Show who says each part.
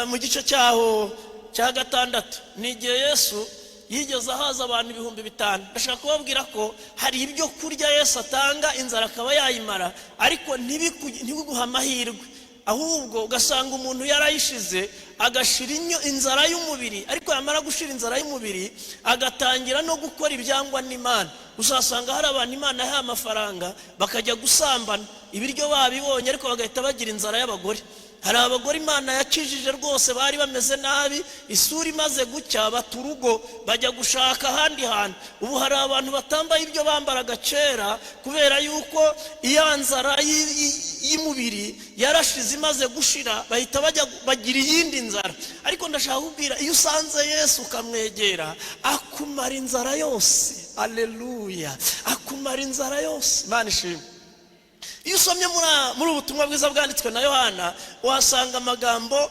Speaker 1: mu gice cyaho cya 6 n'igihe Yesu yigeze ahaza abantu 5,000. ndashaka kubabwira ko hari ibyo kurya Yesu atanga inzara akaba yayimara, ariko ntibiguha amahirwe, ahubwo ugasanga umuntu yarayishize agashira inzara y'umubiri, ariko yamara gushira inzara y'umubiri agatangira no gukora ibyangwa n'Imana. Uzasanga hari abantu Imana yahaye amafaranga bakajya gusambana, ibiryo babibonye ariko bagahita bagira inzara y'abagore. Hari abagore Imana yakijije rwose bari bameze nabi, isura imaze gucya baturugo bajya gushaka ahandi hantu. Ubu hari abantu batambaye ibyo bambaraga kera kubera yuko iyanzara y'umubiri yarashize imaze gushira, bahita bagira iyindi nzara. Ariko ndashaka kubwira, iyo usanze Yesu ukamwegera akumara inzara yose. Haleluya, akumara inzara yose. Imana ishimwe. Iyo usomye muri ubutumwa bwiza bwanditswe na Yohana, uhasanga amagambo